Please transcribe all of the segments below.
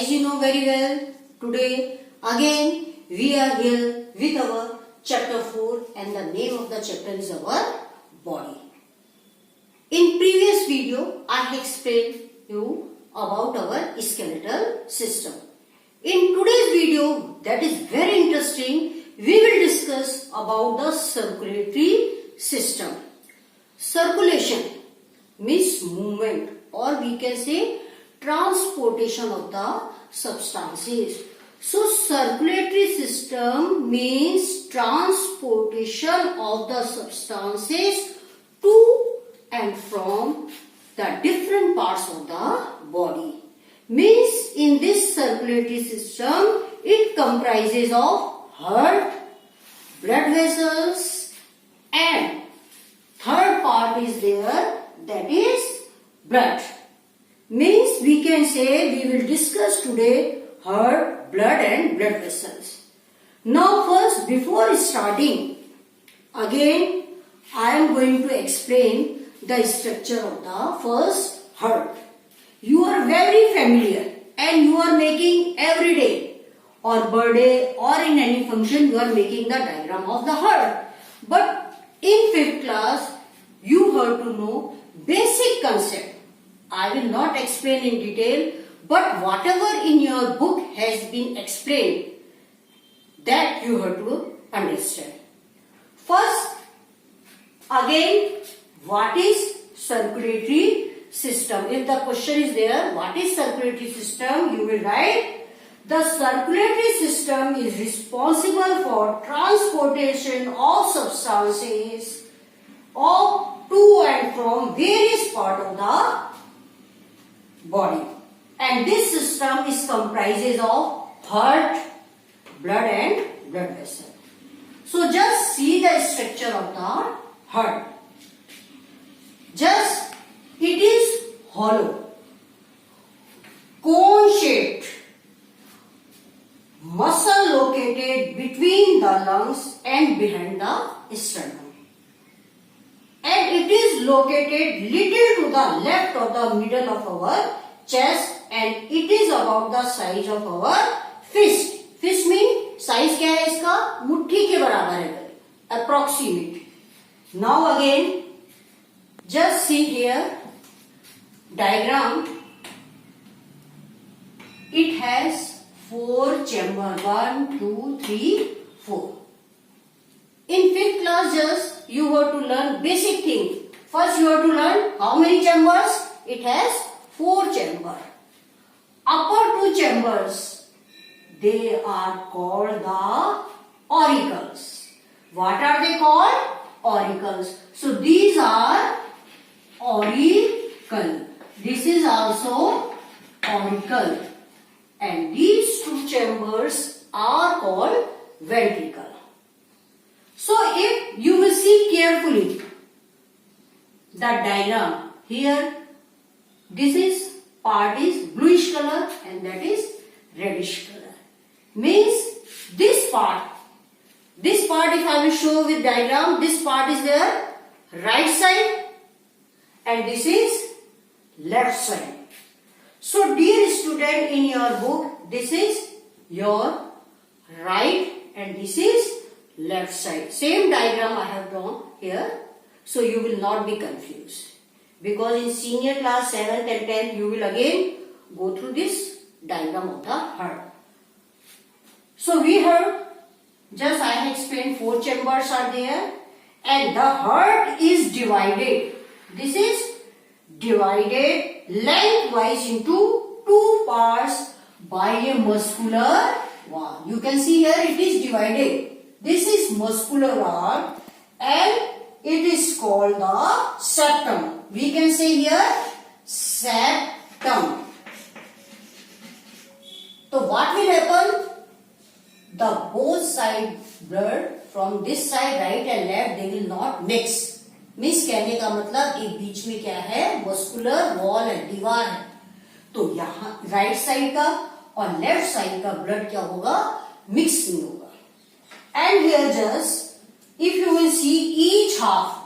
as you know very well, today again we are here with our chapter 4 and the name of the chapter is our body. In previous video, I have explained you about our skeletal system. In today's video, that is very interesting, we will discuss about the circulatory system. Circulation means movement, or we can say transportation of the substances. So circulatory system means transportation of the substances to and from the different parts of the body. Means in this circulatory system, it comprises of heart, blood vessels, and third part is there, that is blood. Means we can say we will discuss today heart, blood and blood vessels. Now first, before starting, again I am going to explain the structure of the first heart. You are very familiar and you are making every day or birthday or in any function you are making the diagram of the heart. But in 5th class you have to know basic concept. I will not explain in detail, but whatever in your book has been explained, that you have to understand. First, again, what is circulatory system? If the question is there, what is circulatory system? You will write, the circulatory system is responsible for transportation of substances to and from various parts of the body. And this system is comprises of heart, blood and blood vessel. So just see the structure of the heart. Just it is hollow, cone shaped, muscle located between the lungs and behind the sternum. And it is located little to the left of the middle of our chest and it is about the size of our fist. Fist means size क्या है इसका? मुट्ठी के बराबर है, approximate. Now again, just see here, diagram. It has 4 chambers, 1, 2, 3, 4. In 5th class, just you have to learn basic thing. First, you have to learn how many chambers? It has 4 chambers. Upper 2 chambers, they are called the auricles. What are they called? Auricles. So these are auricle. This is also auricle. And these 2 chambers are called ventricle. So if you will see carefully the diagram here, this is part is bluish color and that is reddish color. Means this part if I will show with diagram, this part is there right side and this is left side. So dear student, in your book this is your right and this is left side. Same diagram I have drawn here, so you will not be confused. Because in senior class 7th and 10th you will again go through this diagram of the heart. So we heard, just I have explained 4 chambers are there and the heart is divided. This is divided lengthwise into 2 parts by a muscular wall. You can see here it is divided. This is muscular wall and it is called the septum. We can say here septum. So what will happen? The both side blood from this side right and left they will not mix. Means कहने का मतलब एक बीच में क्या है? Muscular wall है, दीवार है. तो यहाँ राइट साइड का और लेफ्ट साइड का ब्लड क्या होगा? मिक्स नहीं होगा. And here just, if you will see, each half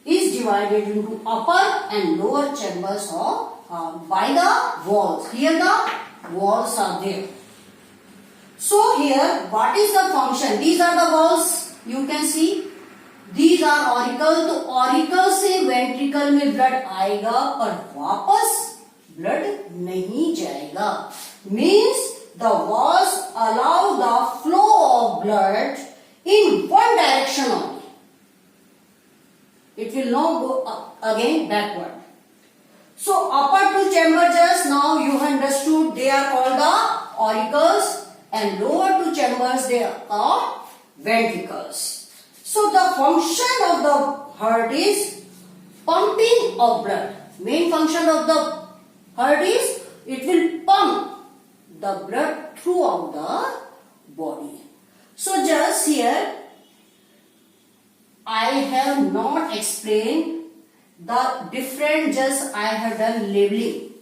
is divided into upper and lower chambers of by the walls. Here the walls are there. So here, what is the function? These are the walls. You can see. These are auricle. तो auricle से ventricle में blood आएगा पर वापस blood नहीं जाएगा. Means the walls allow the flow of blood in one direction only. It will not go up again backward. So upper two chamber just now you understood they are called the auricles and lower two chambers they are called ventricles. So the function of the heart is pumping of blood. Main function of the heart is it will pump the blood throughout the body. So just here I have not explained the different, just I have done labeling.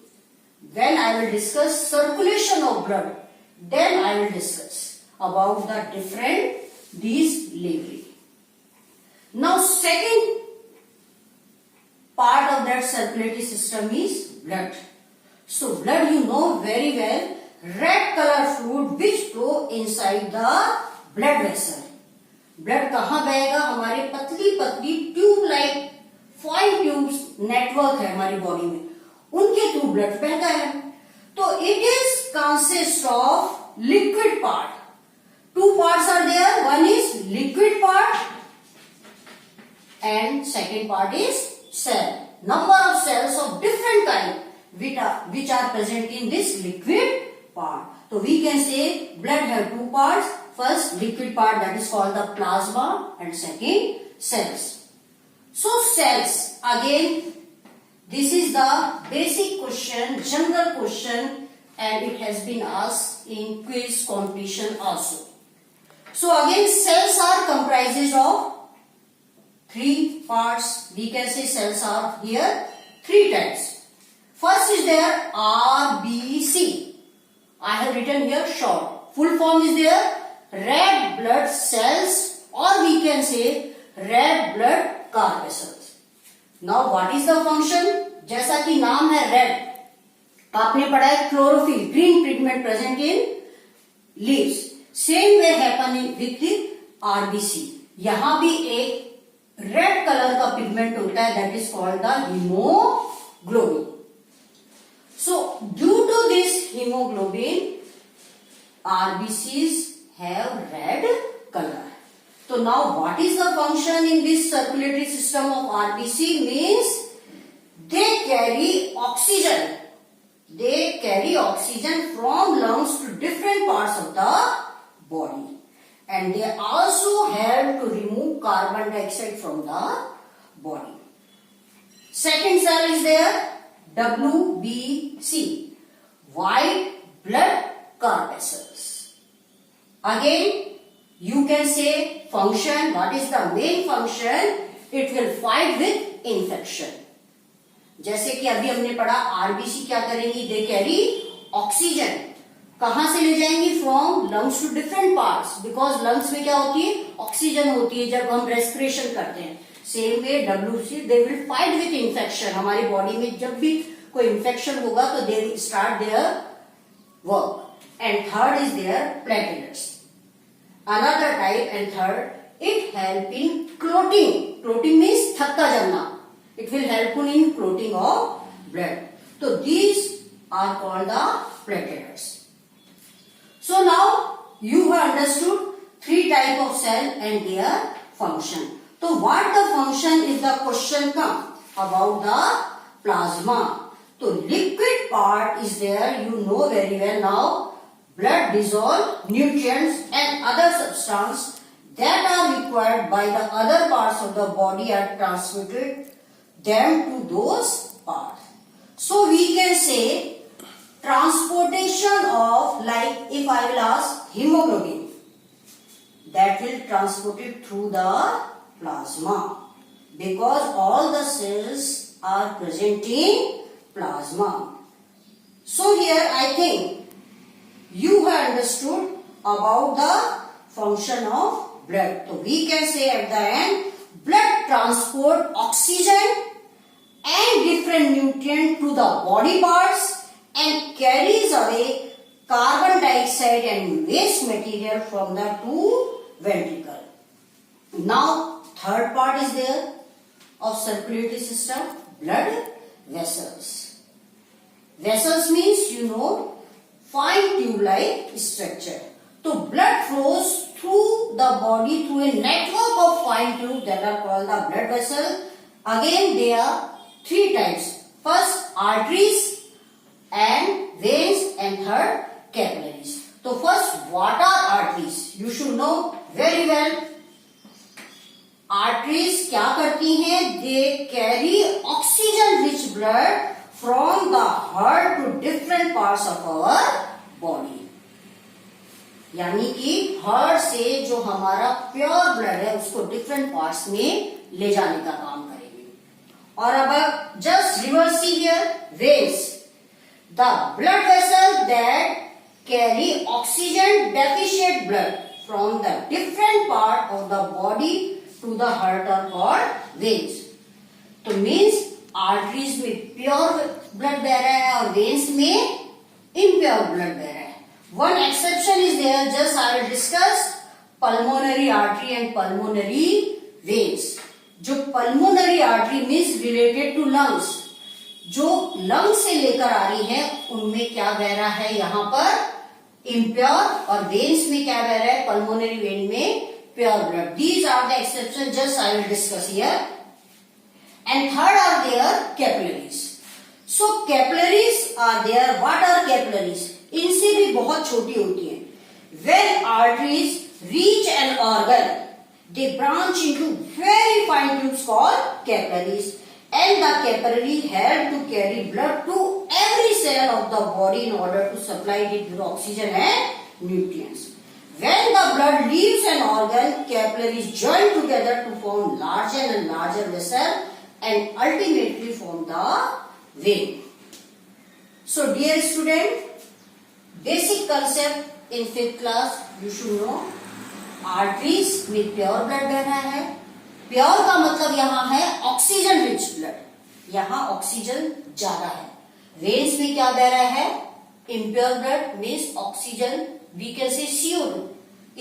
When I will discuss circulation of blood, then I will discuss about the different these labeling. Now second part of that circulatory system is blood. So blood you know very well, red color fluid which flow inside the blood vessel. Blood कहाँ बहेगा? हमारे पतली पतली tube like 5 tubes network है हमारी body में, उनके through blood बहता है. तो it is consist of liquid part. 2 parts are there. One is liquid part and second part is cell. Number of cells of different kind which are present in this liquid part. So we can say blood have 2 parts. First liquid part, that is called the plasma, and second cells. So cells, again this is the basic question, general question, and it has been asked in quiz competition also. So again cells are comprises of 3 parts. We can say cells are here 3 types. First is there RBC. I have written here short. Full form is there red blood cells, or we can say red blood corpuscles. Now what is the function? जैसा कि नाम है red, आपने पढ़ा है chlorophyll, green pigment present in leaves. Same way happen with the RBC. यहाँ भी एक red color का pigment होता है, that is called the hemoglobin. So due to this hemoglobin, RBCs have red color. So now what is the function in this circulatory system of RBC? Means they carry oxygen. They carry oxygen from lungs to different parts of the body. And they also help to remove carbon dioxide from the body. Second cell is there, WBC, white blood corpuscles. Again, you can say function. What is the main function? It will fight with infection. जैसे कि अभी हमने पढ़ा RBC क्या करेंगी? They carry oxygen. कहां से ले जाएंगी? From lungs to different parts. Because lungs में क्या होती है? ऑक्सीजन होती है जब हम रेस्पिरेशन करते हैं. Same way WBC they will fight with infection. हमारी बॉडी में जब भी कोई इन्फेक्शन होगा तो they will start their work. And third is there platelets. Another type and third, it help in clotting. Clotting means थक्का जमना. It will help in clotting of blood. So these are called the platelets. So now you have understood 3 type of cell and their function. So what the function is the question come about the plasma. So liquid part is there, you know very well now. Blood dissolve nutrients and other substances that are required by the other parts of the body are transmitted them to those parts. So we can say transportation of, like if I will ask hemoglobin, that will transport it through the plasma because all the cells are present in plasma. So here I think you have understood about the function of blood. So we can say at the end, blood transport oxygen and different nutrients to the body parts and carries away carbon dioxide and waste material from the two ventricle. Now third part is there of circulatory system, blood vessels. Vessels means fine tube-like structure. So blood flows through the body through a network of fine tubes that are called the blood vessel. Again, there are three types. First, arteries and veins, and third, capillaries. So first, what are arteries? You should know very well. Arteries क्या करती हैं? They carry oxygen-rich blood from the heart to different parts of our body. यानी कि heart से जो हमारा pure blood है उसको डिफरेंट पार्ट्स में ले जाने का काम करेंगे. और अब just reverse see here, veins, the blood vessel that carry oxygen deficient blood from the different part of the body to the heart are called veins. तो मीन्स आर्टरीज में प्योर ब्लड बह रहा है और वेन्स में impure blood बह रहा है. One exception is there, just I will discuss pulmonary artery and pulmonary veins. जो pulmonary artery means related to lungs, जो lungs से लेकर आ रही है उनमें क्या बह रहा है यहाँ पर impure, और veins में क्या बह रहा है pulmonary vein में pure blood. These are the exceptions, just I will discuss here. And third are there capillaries. So capillaries are there. What are capillaries? इनसे भी बहुत छोटी होती है. When arteries reach an organ, they branch into very fine tubes called capillaries, and the capillary help to carry blood to every cell of the body in order to supply it with oxygen and nutrients. When the blood leaves an organ, capillaries join together to form larger and larger vessel and ultimately form the vein. So dear student, basic concept in 5th class you should know. Arteries में pure blood बह रहा है. Pure का मतलब यहाँ है oxygen rich blood, यहाँ oxygen ज्यादा है. वेन्स में क्या बह रहा है? Impure blood means oxygen, we can say CO2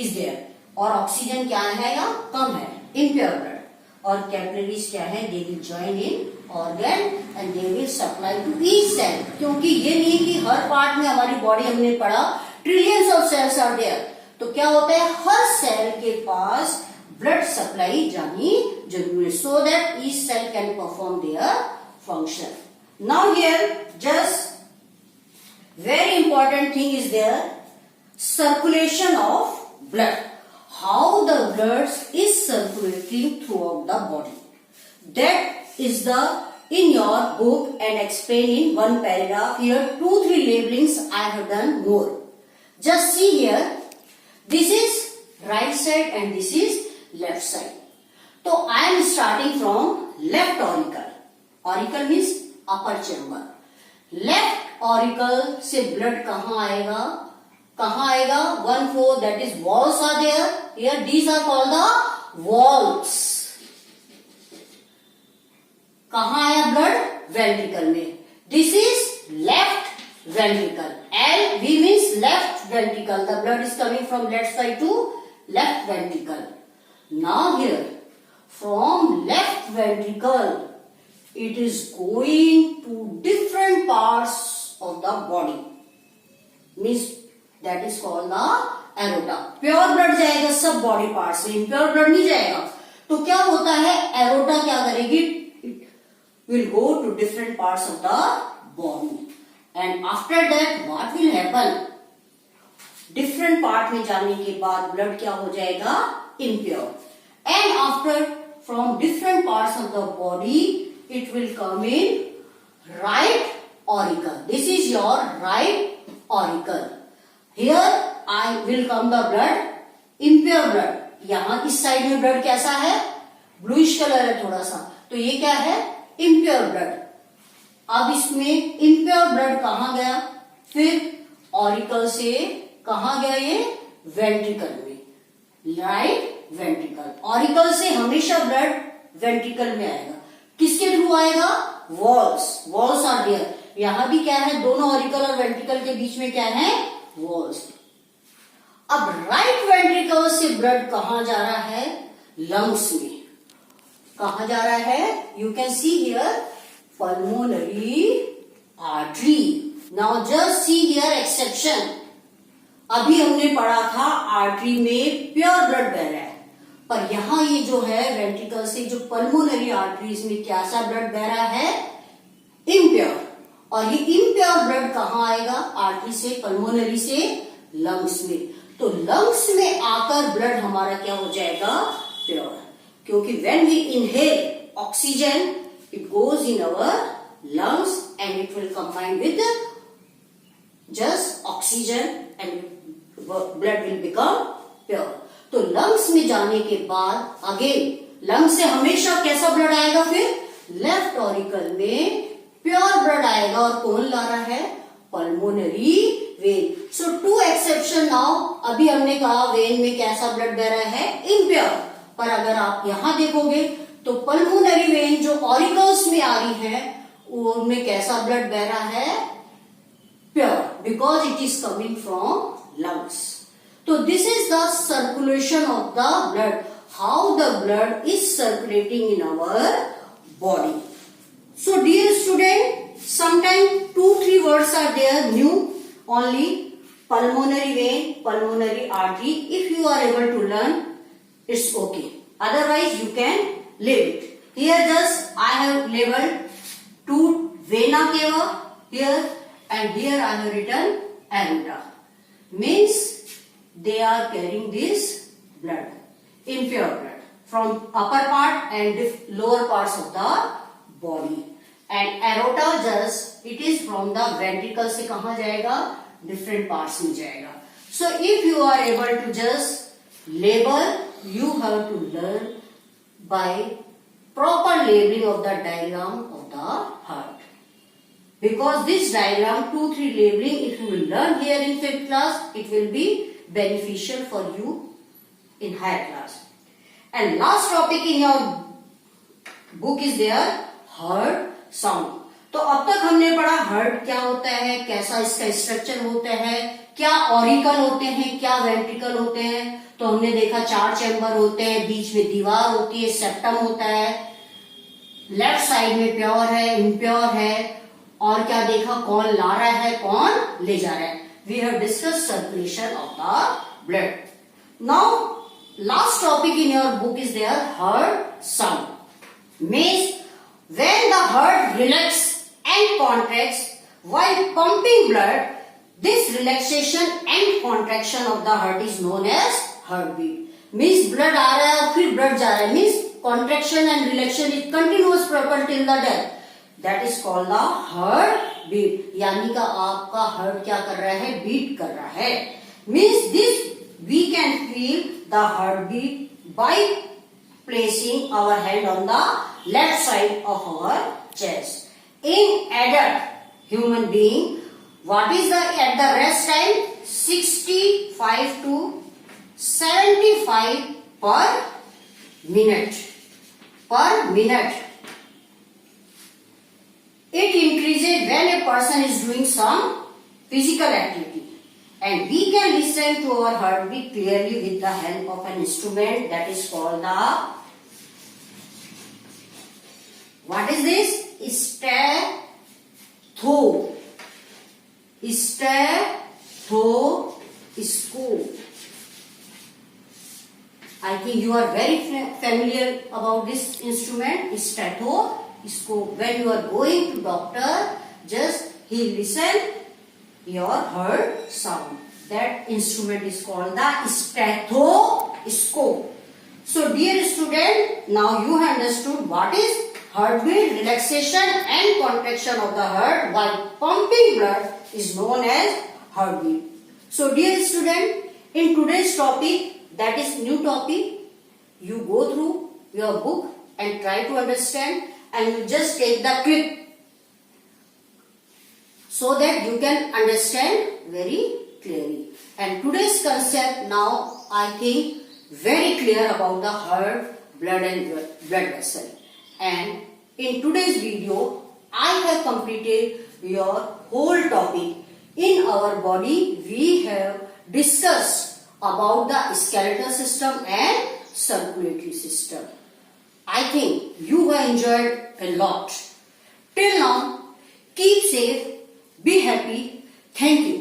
is there, और ऑक्सीजन क्या है यहाँ कम है, इम्प्योर ब्लड. और कैपिलरीज क्या है? They will join in organ and they will supply to each cell. क्योंकि ये नहीं कि हर पार्ट में, हमारी बॉडी हमने पढ़ा trillions of cells are there, तो क्या होता है हर सेल के पास ब्लड सप्लाई जानी जरूरी है, so that each cell can perform their function. Now here just very important thing is there, circulation of blood. How the blood is circulating throughout the body. That is the in your book and explain in one paragraph. Here 2-3 labelings I have done more. Just see here. This is right side and this is left side. So I am starting from left auricle. Auricle means upper chamber. Left auricle से blood कहाँ आएगा? कहाँ आएगा? 1-4 that is walls are there. Here these are called the walls. कहाँ आया blood? Ventricle में. This is left ventricle. LV means left ventricle. The blood is coming from left side to left ventricle. Now here from left ventricle it is going to different parts of the body. Means that is called the aorta. Pure blood जाएगा सब body part से, impure blood नहीं जाएगा. तो क्या होता है, aorta क्या करेगी? It will go to different parts of the body, and after that what will happen? Different part में जाने के बाद ब्लड क्या हो जाएगा? Impure. And after from different parts of the body it will come in right auricle. This is your right auricle. Here I will come the blood, impure blood. यहाँ इस side में ब्लड कैसा है? Bluish colour है थोड़ा सा, तो ये क्या है? Impure blood. अब इसमें इम्प्योर ब्लड कहाँ गया? फिर ऑरिकल से कहाँ गया? ये वेंट्रिकल में, राइट वेंट्रिकल. ऑरिकल से हमेशा ब्लड वेंट्रिकल में आएगा. किसके थ्रू आएगा? वॉल्स. Walls are there. यहाँ भी क्या है? दोनों ऑरिकल और वेंट्रिकल के बीच में क्या है? walls. अब राइट वेंट्रिकल से ब्लड कहां जा रहा है? लंग्स में. कहां जा रहा है? You can see here pulmonary artery. Now just see here exception. अभी हमने पढ़ा था आर्टरी में प्योर ब्लड बह रहा है, पर यहां ये जो है वेंट्रिकल से जो पल्मोनरी आर्टरीज में क्या सा ब्लड बह रहा है? इम्प्योर. और ये इम्प्योर ब्लड कहां आएगा? आर्टरी से, पल्मोनरी से लंग्स में. तो लंग्स में आकर ब्लड हमारा क्या हो जाएगा? प्योर. क्योंकि when we inhale oxygen it goes in our lungs and it will combine with just oxygen and blood will become pure. तो लंग्स में जाने के बाद अगेन लंग्स से हमेशा कैसा ब्लड आएगा? फिर लेफ्ट ऑरिकल में प्योर ब्लड आएगा. और कौन ला रहा है? Pulmonary vein. So two exception now. अभी हमने कहा वेन में कैसा ब्लड बह रहा है? इम्प्योर. पर अगर आप यहां देखोगे तो पल्मोनरी वेन जो ऑरिकल्स में आ रही है उनमें कैसा ब्लड बह रहा है? Pure, because it is coming from lungs. तो this is the circulation of the blood, how the blood is circulating in our body. So dear student, sometime 2-3 words are there new only. Pulmonary vein, pulmonary artery. If you are able to learn, it's okay. Otherwise, you can leave it. Here just I have labeled 2 vena cava here, and here I have written aorta. Means they are carrying this blood, impure blood, from upper part and lower parts of the body. And aorta just it is from the ventricle से कहाँ जाएगा? Different parts में जाएगा. So if you are able to just label, you have to learn by proper labeling of the diagram of the heart. Because this diagram 2-3 labeling, if you will learn here in 5th class, it will be beneficial for you in higher class. And last topic in your book is there, heart sound. तो अब तक हमने पढ़ा heart क्या होता है, कैसा इसका स्ट्रक्चर होता है, क्या ऑरिकल होते हैं, क्या वेंट्रिकल होते हैं. तो हमने देखा 4 चैम्बर होते हैं, बीच में दीवार होती है, सेप्टम होता है, लेफ्ट साइड में प्योर है, इम्प्योर है, और क्या देखा? कौन ला रहा है, कौन ले जा रहा है. We have discuss circulation of the blood. Now last topic in your book is there heart sound. Means when the heart relaxes and contracts while pumping blood, this relaxation and contraction of the heart is known as heartbeat. Means blood आ रहा है और फिर blood जा रहा है. Means contraction and relaxation is continuous proper till the death. That is called the heartbeat. यानी का आपका heart क्या कर रहा है? Beat कर रहा है. Means this we can feel the heartbeat by placing our hand on the left side of our chest. In adult human being, what is the at the rest time? 65 to 75 per minute. Per minute. It increases when a person is doing some physical activity. And we can listen to our heartbeat clearly with the help of an instrument that is called the, what is this? Stethoscope. Stethoscope. I think you are very familiar about this instrument, stethoscope. When you are going to doctor, just he listen your heart sound. That instrument is called the stethoscope. So dear student, now you have understood what is heartbeat. Relaxation and contraction of the heart while pumping blood is known as heartbeat. So dear student, in today's topic, that is new topic, you go through your book and try to understand, and you just take the clip so that you can understand very clearly. And today's concept now I think very clear about the heart, blood and blood vessel. And in today's video I have completed your whole topic. In our body, we have discussed about the skeletal system and circulatory system. I think you have enjoyed a lot. Till now, keep safe, be happy. Thank you.